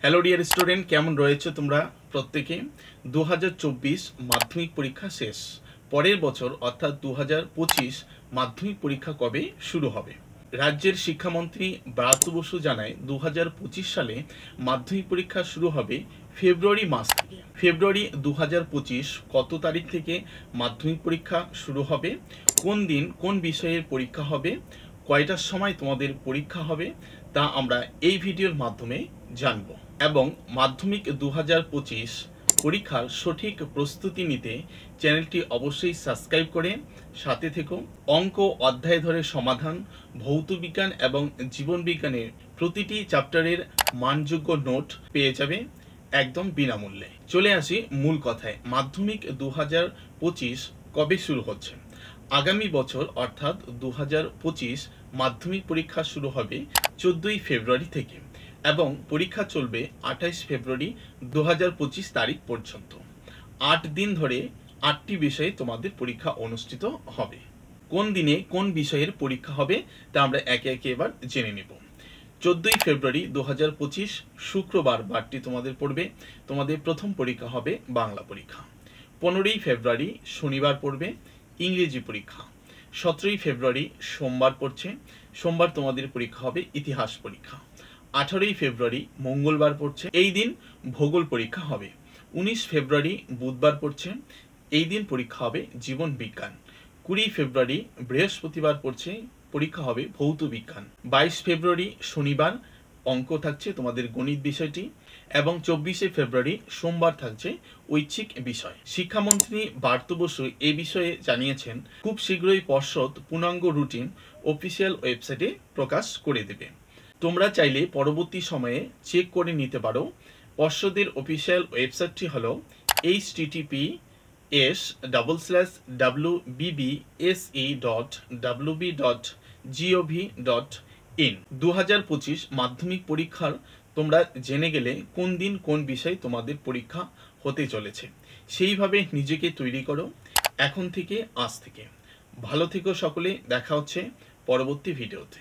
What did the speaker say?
Hello dear student, কেমন রয়েছে তোমরা প্রত্যেকে? 2024 মাধ্যমিক পরীক্ষা শেষ। পরের বছর অর্থাৎ 2025 মাধ্যমিক পরীক্ষা কবে শুরু হবে? রাজ্যের শিক্ষামন্ত্রী ব্রাত্য বসু জানায় 2025 সালে মাধ্যমিক পরীক্ষা শুরু হবে ফেব্রুয়ারি মাস থেকে। ফেব্রুয়ারি 2025 কত তারিখ থেকে মাধ্যমিক পরীক্ষা শুরু হবে, কোন দিন কোন বিষয়ের পরীক্ষা হবে, কয়টার সময় তোমাদের পরীক্ষা হবে, তা আমরা এই ভিডিওর মাধ্যমে জানব। এবং মাধ্যমিক 2025 পরীক্ষার সঠিক প্রস্তুতি নিতে চ্যানেলটি অবশ্যই সাবস্ক্রাইব করে সাথে থেকো। অঙ্ক অধ্যায় ধরে সমাধান, ভৌত বিজ্ঞান এবং জীবন বিজ্ঞানের প্রতিটি চ্যাপ্টারের মানযোগ্য নোট পেয়ে যাবে একদম বিনামূল্যে। চলে আসি মূল কথায়। মাধ্যমিক 2025 কবে শুরু হচ্ছে? আগামী বছর অর্থাৎ 2025 মাধ্যমিক পরীক্ষা শুরু হবে 14ই ফেব্রুয়ারি থেকে এবং পরীক্ষা চলবে 28 ফেব্রুয়ারি 2025 তারিখ পর্যন্ত। 8 দিন ধরে 8টি বিষয়ে তোমাদের পরীক্ষা অনুষ্ঠিত হবে। কোন দিনে কোন বিষয়ের পরীক্ষা হবে তা আমরা একে একে এবার জেনে নেব। 14ই ফেব্রুয়ারি 2025 শুক্রবার বারটি তোমাদের পড়বে। তোমাদের প্রথম পরীক্ষা হবে বাংলা পরীক্ষা। 15ই ফেব্রুয়ারি শনিবার পড়বে ইংরেজি পরীক্ষা। 17ই ফেব্রুয়ারি সোমবার পড়ছে, সোমবার তোমাদের পরীক্ষা হবে ইতিহাস পরীক্ষা। 18ই ফেব্রুয়ারি মঙ্গলবার পড়ছে, এই দিন ভূগোল পরীক্ষা হবে। 19 ফেব্রুয়ারি বুধবার পড়ছে, এই দিন পরীক্ষা হবে জীবন বিজ্ঞান। 20 ফেব্রুয়ারি বৃহস্পতিবার পড়ছে, পরীক্ষা হবে ভৌত বিজ্ঞান। 22 ফেব্রুয়ারি শনিবার অঙ্ক থাকছে তোমাদের গণিত বিষয়টি এবং 24শে ফেব্রুয়ারি সোমবার থাকছে ঐচ্ছিক বিষয়। শিক্ষামন্ত্রী ব্রাত্য বসু এ বিষয়ে জানিয়েছেন, খুব শীঘ্রই পর্ষদ পূর্ণাঙ্গ রুটিন অফিসিয়াল ওয়েবসাইটে প্রকাশ করে দেবে। তোমরা চাইলে পরবর্তী সময়ে চেক করে নিতে পারো। পর্ষদের অফিসিয়াল ওয়েবসাইটটি হলো https://wbse.wb.gov.in। 2025 মাধ্যমিক পরীক্ষার তোমরা জেনে গেলে কোন দিন কোন বিষয়ে তোমাদের পরীক্ষা হতে চলেছে। সেইভাবে নিজেকে তৈরি করো এখন থেকে, আজ থেকে। ভালো থেকো সকলে, দেখা হচ্ছে পরবর্তী ভিডিওতে।